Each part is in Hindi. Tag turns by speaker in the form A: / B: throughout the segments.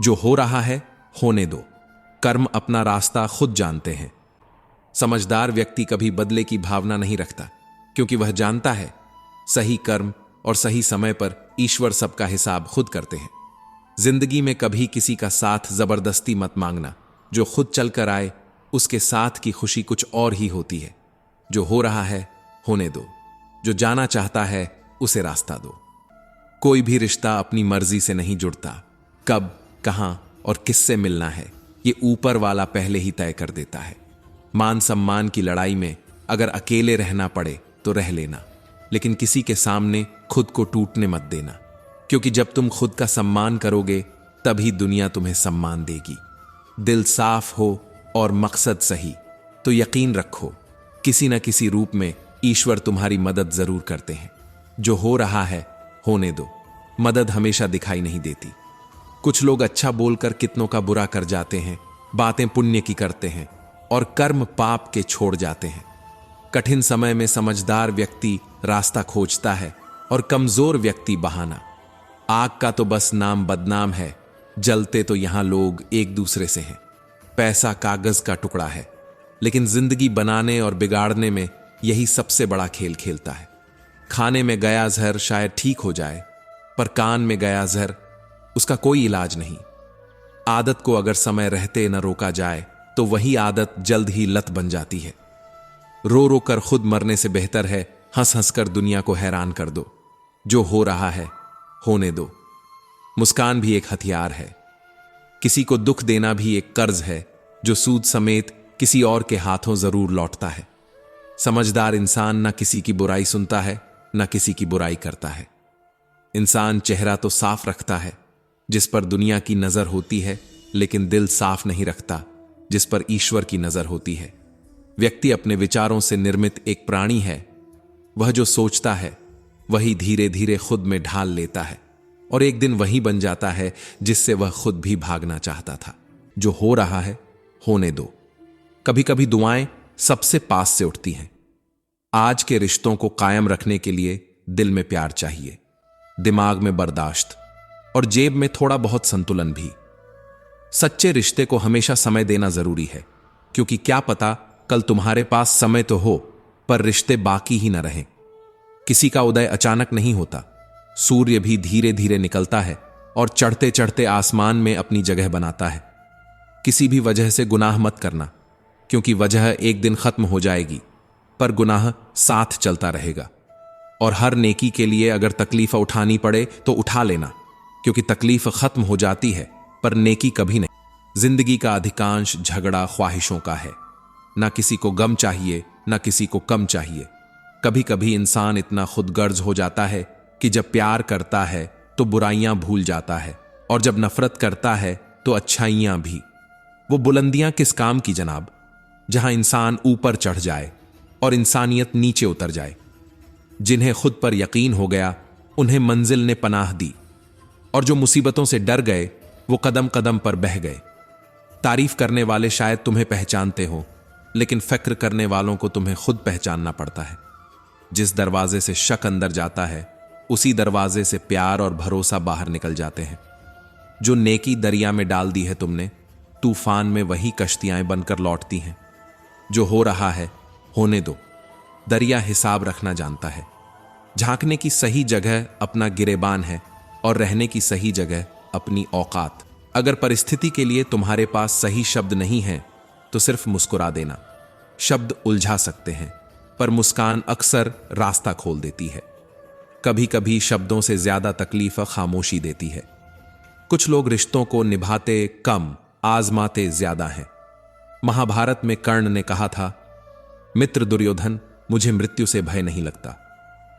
A: जो हो रहा है होने दो। कर्म अपना रास्ता खुद जानते हैं। समझदार व्यक्ति कभी बदले की भावना नहीं रखता, क्योंकि वह जानता है सही कर्म और सही समय पर ईश्वर सबका हिसाब खुद करते हैं। जिंदगी में कभी किसी का साथ जबरदस्ती मत मांगना। जो खुद चलकर आए उसके साथ की खुशी कुछ और ही होती है। जो हो रहा है होने दो। जो जाना चाहता है उसे रास्ता दो। कोई भी रिश्ता अपनी मर्जी से नहीं जुड़ता। कब, कहां और किससे मिलना है ये ऊपर वाला पहले ही तय कर देता है। मान सम्मान की लड़ाई में अगर अकेले रहना पड़े तो रह लेना, लेकिन किसी के सामने खुद को टूटने मत देना, क्योंकि जब तुम खुद का सम्मान करोगे तभी दुनिया तुम्हें सम्मान देगी। दिल साफ हो और मकसद सही तो यकीन रखो किसी न किसी रूप में ईश्वर तुम्हारी मदद जरूर करते हैं। जो हो रहा है होने दो। मदद हमेशा दिखाई नहीं देती। कुछ लोग अच्छा बोलकर कितनों का बुरा कर जाते हैं, बातें पुण्य की करते हैं और कर्म पाप के छोड़ जाते हैं। कठिन समय में समझदार व्यक्ति रास्ता खोजता है और कमजोर व्यक्ति बहाना। आग का तो बस नाम बदनाम है, जलते तो यहां लोग एक दूसरे से हैं। पैसा कागज का टुकड़ा है, लेकिन जिंदगी बनाने और बिगाड़ने में यही सबसे बड़ा खेल खेलता है। खाने में गया जहर शायद ठीक हो जाए, पर कान में गया जहर उसका कोई इलाज नहीं। आदत को अगर समय रहते न रोका जाए तो वही आदत जल्द ही लत बन जाती है। रो रो कर खुद मरने से बेहतर है हंस हंस कर दुनिया को हैरान कर दो। जो हो रहा है होने दो। मुस्कान भी एक हथियार है। किसी को दुख देना भी एक कर्ज है जो सूद समेत किसी और के हाथों जरूर लौटता है। समझदार इंसान न किसी की बुराई सुनता है न किसी की बुराई करता है। इंसान चेहरा तो साफ रखता है जिस पर दुनिया की नजर होती है, लेकिन दिल साफ नहीं रखता जिस पर ईश्वर की नजर होती है। व्यक्ति अपने विचारों से निर्मित एक प्राणी है। वह जो सोचता है वही धीरे धीरे खुद में ढाल लेता है और एक दिन वही बन जाता है जिससे वह खुद भी भागना चाहता था। जो हो रहा है होने दो। कभी कभी दुआएं सबसे पास से उठती हैं। आज के रिश्तों को कायम रखने के लिए दिल में प्यार चाहिए, दिमाग में बर्दाश्त और जेब में थोड़ा बहुत संतुलन भी। सच्चे रिश्ते को हमेशा समय देना जरूरी है, क्योंकि क्या पता कल तुम्हारे पास समय तो हो पर रिश्ते बाकी ही न रहें। किसी का उदय अचानक नहीं होता। सूर्य भी धीरे धीरे निकलता है और चढ़ते चढ़ते आसमान में अपनी जगह बनाता है। किसी भी वजह से गुनाह मत करना, क्योंकि वजह एक दिन खत्म हो जाएगी, पर गुनाह साथ चलता रहेगा। और हर नेकी के लिए अगर तकलीफ उठानी पड़े तो उठा लेना, क्योंकि तकलीफ खत्म हो जाती है पर नेकी कभी नहीं। जिंदगी का अधिकांश झगड़ा ख्वाहिशों का है। ना किसी को गम चाहिए ना किसी को कम चाहिए। कभी कभी इंसान इतना खुदगर्ज हो जाता है कि जब प्यार करता है तो बुराइयां भूल जाता है, और जब नफरत करता है तो अच्छाइयां भी। वो बुलंदियां किस काम की जनाब, जहां इंसान ऊपर चढ़ जाए और इंसानियत नीचे उतर जाए। जिन्हें खुद पर यकीन हो गया उन्हें मंजिल ने पनाह दी, और जो मुसीबतों से डर गए वो कदम कदम पर बह गए। तारीफ करने वाले शायद तुम्हें पहचानते हो, लेकिन फिक्र करने वालों को तुम्हें खुद पहचानना पड़ता है। जिस दरवाजे से शक अंदर जाता है उसी दरवाजे से प्यार और भरोसा बाहर निकल जाते हैं। जो नेकी दरिया में डाल दी है तुमने, तूफान में वही कश्तियां बनकर लौटती हैं। जो हो रहा है होने दो। दरिया हिसाब रखना जानता है। झांकने की सही जगह अपना गिरेबान है और रहने की सही जगह अपनी औकात। अगर परिस्थिति के लिए तुम्हारे पास सही शब्द नहीं है तो सिर्फ मुस्कुरा देना। शब्द उलझा सकते हैं, पर मुस्कान अक्सर रास्ता खोल देती है। कभी कभी शब्दों से ज्यादा तकलीफ खामोशी देती है। कुछ लोग रिश्तों को निभाते कम, आजमाते ज्यादा हैं। महाभारत में कर्ण ने कहा था, मित्र दुर्योधन, मुझे मृत्यु से भय नहीं लगता,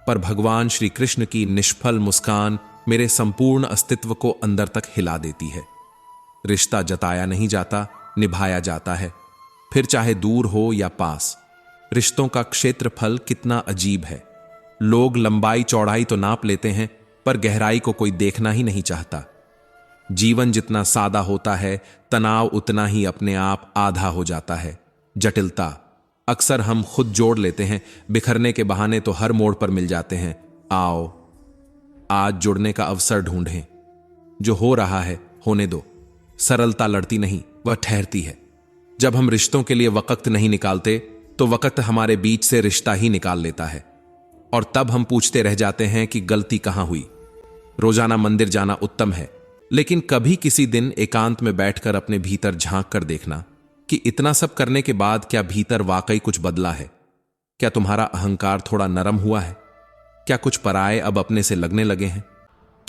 A: पर भगवान श्री कृष्ण की निष्फल मुस्कान मेरे संपूर्ण अस्तित्व को अंदर तक हिला देती है। रिश्ता जताया नहीं जाता, निभाया जाता है, फिर चाहे दूर हो या पास। रिश्तों का क्षेत्रफल कितना अजीब है। लोग लंबाई चौड़ाई तो नाप लेते हैं, पर गहराई को कोई देखना ही नहीं चाहता। जीवन जितना सादा होता है, तनाव उतना ही अपने आप आधा हो जाता है। जटिलता अक्सर हम खुद जोड़ लेते हैं, बिखरने के बहाने तो हर मोड़ पर मिल जाते हैं। आओ आज जुड़ने का अवसर ढूंढें। जो हो रहा है होने दो। सरलता लड़ती नहीं, वह ठहरती है। जब हम रिश्तों के लिए वक्त नहीं निकालते तो वक्त हमारे बीच से रिश्ता ही निकाल लेता है, और तब हम पूछते रह जाते हैं कि गलती कहां हुई। रोजाना मंदिर जाना उत्तम है, लेकिन कभी किसी दिन एकांत में बैठकर अपने भीतर झांक कर देखना कि इतना सब करने के बाद क्या भीतर वाकई कुछ बदला है। क्या तुम्हारा अहंकार थोड़ा नरम हुआ है? क्या कुछ पराये अब अपने से लगने लगे हैं?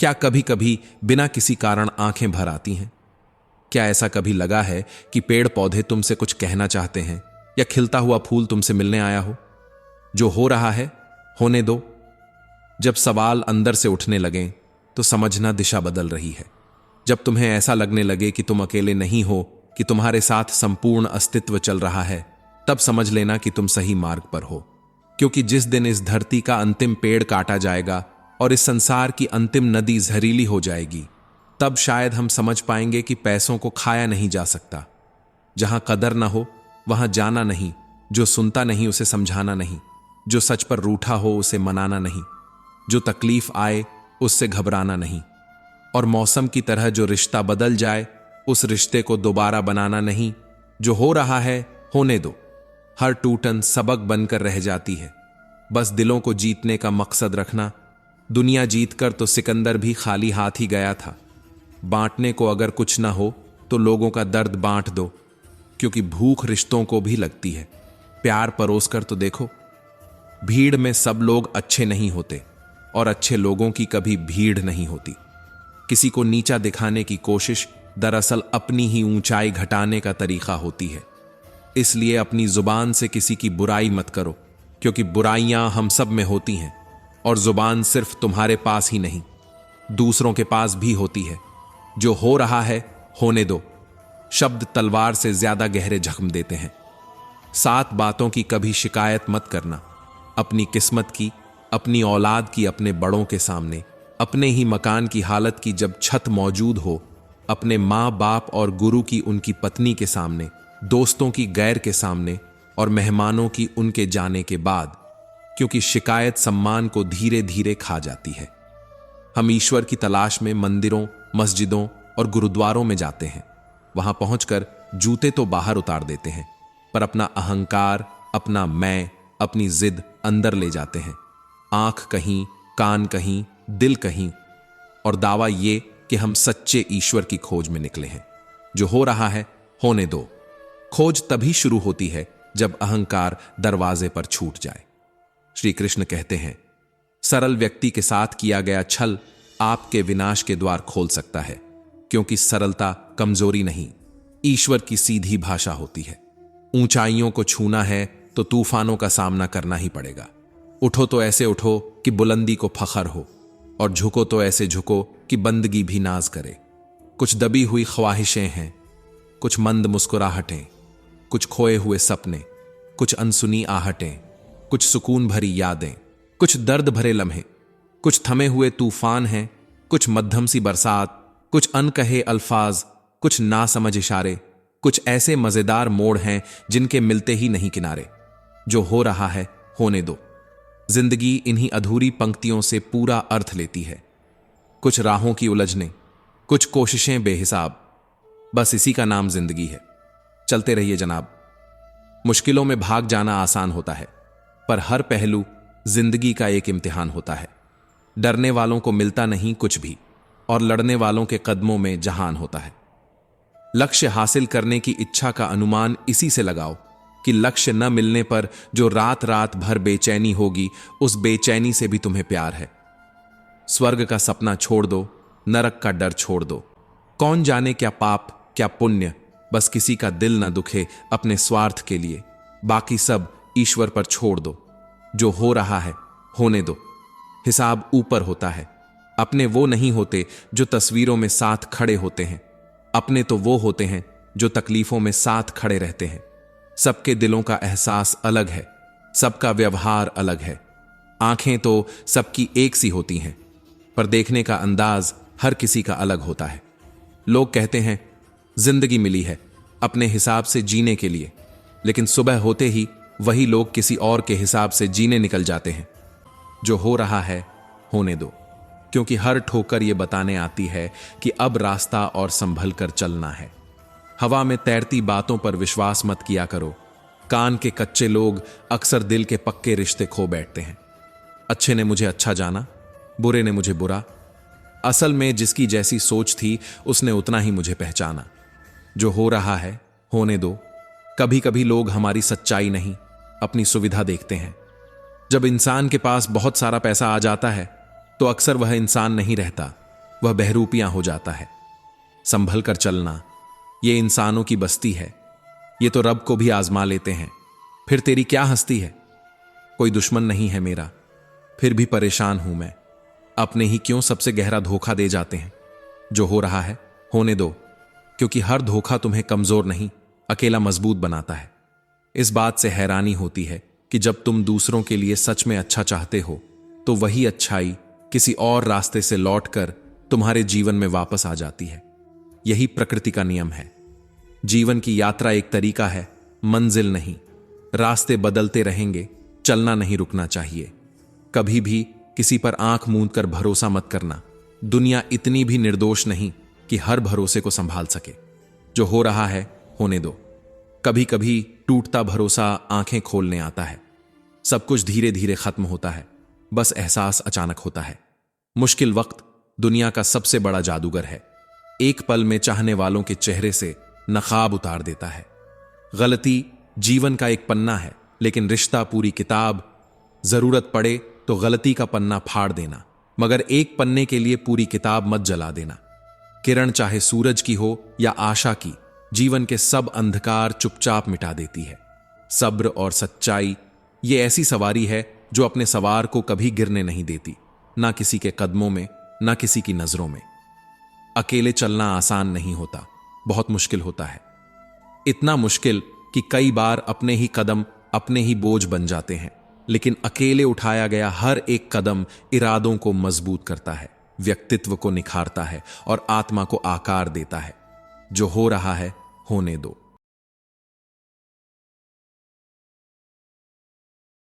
A: क्या कभी कभी बिना किसी कारण आंखें भर आती हैं? क्या ऐसा कभी लगा है कि पेड़ पौधे तुमसे कुछ कहना चाहते हैं, या खिलता हुआ फूल तुमसे मिलने आया हो? जो हो रहा है होने दो। जब सवाल अंदर से उठने लगें तो समझना दिशा बदल रही है। जब तुम्हें ऐसा लगने लगे कि तुम अकेले नहीं हो, कि तुम्हारे साथ संपूर्ण अस्तित्व चल रहा है, तब समझ लेना कि तुम सही मार्ग पर हो। क्योंकि जिस दिन इस धरती का अंतिम पेड़ काटा जाएगा और इस संसार की अंतिम नदी जहरीली हो जाएगी, तब शायद हम समझ पाएंगे कि पैसों को खाया नहीं जा सकता। जहां कदर ना हो वहां जाना नहीं, जो सुनता नहीं उसे समझाना नहीं, जो सच पर रूठा हो उसे मनाना नहीं, जो तकलीफ आए उससे घबराना नहीं, और मौसम की तरह जो रिश्ता बदल जाए उस रिश्ते को दोबारा बनाना नहीं। जो हो रहा है होने दो। हर टूटन सबक बनकर रह जाती है। बस दिलों को जीतने का मकसद रखना। दुनिया जीतकर तो सिकंदर भी खाली हाथ ही गया था। बांटने को अगर कुछ ना हो तो लोगों का दर्द बांट दो, क्योंकि भूख रिश्तों को भी लगती है। प्यार परोस कर तो देखो। भीड़ में सब लोग अच्छे नहीं होते, और अच्छे लोगों की कभी भीड़ नहीं होती। किसी को नीचा दिखाने की कोशिश दरअसल अपनी ही ऊंचाई घटाने का तरीका होती है। इसलिए अपनी जुबान से किसी की बुराई मत करो, क्योंकि बुराइयां हम सब में होती हैं, और जुबान सिर्फ तुम्हारे पास ही नहीं, दूसरों के पास भी होती है। जो हो रहा है होने दो। शब्द तलवार से ज्यादा गहरे जख्म देते हैं। 7 बातों की कभी शिकायत मत करना। अपनी किस्मत की, अपनी औलाद की, अपने बड़ों के सामने, अपने ही मकान की हालत की जब छत मौजूद हो, अपने माँ बाप और गुरु की उनकी पत्नी के सामने, दोस्तों की गैर के सामने, और मेहमानों की उनके जाने के बाद, क्योंकि शिकायत सम्मान को धीरे धीरे खा जाती है। हम ईश्वर की तलाश में मंदिरों, मस्जिदों और गुरुद्वारों में जाते हैं। वहां पहुंचकर जूते तो बाहर उतार देते हैं, पर अपना अहंकार, अपना मैं, अपनी जिद अंदर ले जाते हैं। आंख कहीं, कान कहीं, दिल कहीं, और दावा ये कि हम सच्चे ईश्वर की खोज में निकले हैं। जो हो रहा है होने दो। खोज तभी शुरू होती है जब अहंकार दरवाजे पर छूट जाए। श्री कृष्ण कहते हैं, सरल व्यक्ति के साथ किया गया छल आपके विनाश के द्वार खोल सकता है, क्योंकि सरलता कमजोरी नहीं, ईश्वर की सीधी भाषा होती है। ऊंचाइयों को छूना है तो तूफानों का सामना करना ही पड़ेगा। उठो तो ऐसे उठो कि बुलंदी को फखर हो, और झुको तो ऐसे झुको कि बंदगी भी नाज करे। कुछ दबी हुई ख्वाहिशें हैं, कुछ मंद मुस्कुराहटें, कुछ खोए हुए सपने, कुछ अनसुनी आहटें, कुछ सुकून भरी यादें, कुछ दर्द भरे लम्हे, कुछ थमे हुए तूफान हैं, कुछ मध्यम सी बरसात, कुछ अनकहे अल्फाज, कुछ नासमझ इशारे, कुछ ऐसे मजेदार मोड़ हैं जिनके मिलते ही नहीं किनारे। जो हो रहा है होने दो। जिंदगी इन्हीं अधूरी पंक्तियों से पूरा अर्थ लेती है। कुछ राहों की उलझने, कुछ कोशिशें बेहिसाब, बस इसी का नाम जिंदगी है। चलते रहिए जनाब। मुश्किलों में भाग जाना आसान होता है, पर हर पहलू जिंदगी का एक इम्तिहान होता है। डरने वालों को मिलता नहीं कुछ भी, और लड़ने वालों के कदमों में जहान होता है। लक्ष्य हासिल करने की इच्छा का अनुमान इसी से लगाओ कि लक्ष्य न मिलने पर जो रात रात भर बेचैनी होगी, उस बेचैनी से भी तुम्हें प्यार है। स्वर्ग का सपना छोड़ दो, नरक का डर छोड़ दो। कौन जाने क्या पाप क्या पुण्य, बस किसी का दिल न दुखे अपने स्वार्थ के लिए। बाकी सब ईश्वर पर छोड़ दो। जो हो रहा है होने दो। हिसाब ऊपर होता है। अपने वो नहीं होते जो तस्वीरों में साथ खड़े होते हैं, अपने तो वो होते हैं जो तकलीफों में साथ खड़े रहते हैं। सबके दिलों का एहसास अलग है, सबका व्यवहार अलग है। आंखें तो सबकी एक सी होती हैं, पर देखने का अंदाज हर किसी का अलग होता है। लोग कहते हैं जिंदगी मिली है अपने हिसाब से जीने के लिए, लेकिन सुबह होते ही वही लोग किसी और के हिसाब से जीने निकल जाते हैं। जो हो रहा है होने दो। क्योंकि हर ठोकर ये बताने आती है कि अब रास्ता और संभल कर चलना है। हवा में तैरती बातों पर विश्वास मत किया करो। कान के कच्चे लोग अक्सर दिल के पक्के रिश्ते खो बैठते हैं। अच्छे ने मुझे अच्छा जाना, बुरे ने मुझे बुरा। असल में जिसकी जैसी सोच थी उसने उतना ही मुझे पहचाना। जो हो रहा है होने दो। कभी कभी लोग हमारी सच्चाई नहीं, अपनी सुविधा देखते हैं। जब इंसान के पास बहुत सारा पैसा आ जाता है तो अक्सर वह इंसान नहीं रहता, वह बहरूपियां हो जाता है। संभल कर चलना ये इंसानों की बस्ती है। ये तो रब को भी आजमा लेते हैं। फिर तेरी क्या हस्ती है? कोई दुश्मन नहीं है मेरा, फिर भी परेशान हूं मैं। अपने ही क्यों सबसे गहरा धोखा दे जाते हैं। जो हो रहा है होने दो, क्योंकि हर धोखा तुम्हें कमजोर नहीं, अकेला मजबूत बनाता है। इस बात से हैरानी होती है कि जब तुम दूसरों के लिए सच में अच्छा चाहते हो तो वही अच्छाई किसी और रास्ते से लौटकर तुम्हारे जीवन में वापस आ जाती है। यही प्रकृति का नियम है। जीवन की यात्रा एक तरीका है, मंजिल नहीं। रास्ते बदलते रहेंगे, चलना नहीं रुकना चाहिए। कभी भी किसी पर आंख मूंद कर भरोसा मत करना। दुनिया इतनी भी निर्दोष नहीं कि हर भरोसे को संभाल सके। जो हो रहा है होने दो। कभी कभी टूटता भरोसा आंखें खोलने आता है। सब कुछ धीरे धीरे खत्म होता है, बस एहसास अचानक होता है। मुश्किल वक्त दुनिया का सबसे बड़ा जादूगर है। एक पल में चाहने वालों के चेहरे से नकाब उतार देता है। गलती जीवन का एक पन्ना है, लेकिन रिश्ता पूरी किताब। जरूरत पड़े तो गलती का पन्ना फाड़ देना, मगर एक पन्ने के लिए पूरी किताब मत जला देना। किरण चाहे सूरज की हो या आशा की, जीवन के सब अंधकार चुपचाप मिटा देती है। सब्र और सच्चाई ये ऐसी सवारी है जो अपने सवार को कभी गिरने नहीं देती, ना किसी के कदमों में, ना किसी की नजरों में। अकेले चलना आसान नहीं होता, बहुत मुश्किल होता है। इतना मुश्किल कि कई बार अपने ही कदम अपने ही बोझ बन जाते हैं। लेकिन अकेले उठाया गया हर एक कदम इरादों को मजबूत करता है, व्यक्तित्व को निखारता है और आत्मा को आकार देता है। जो हो रहा है होने दो।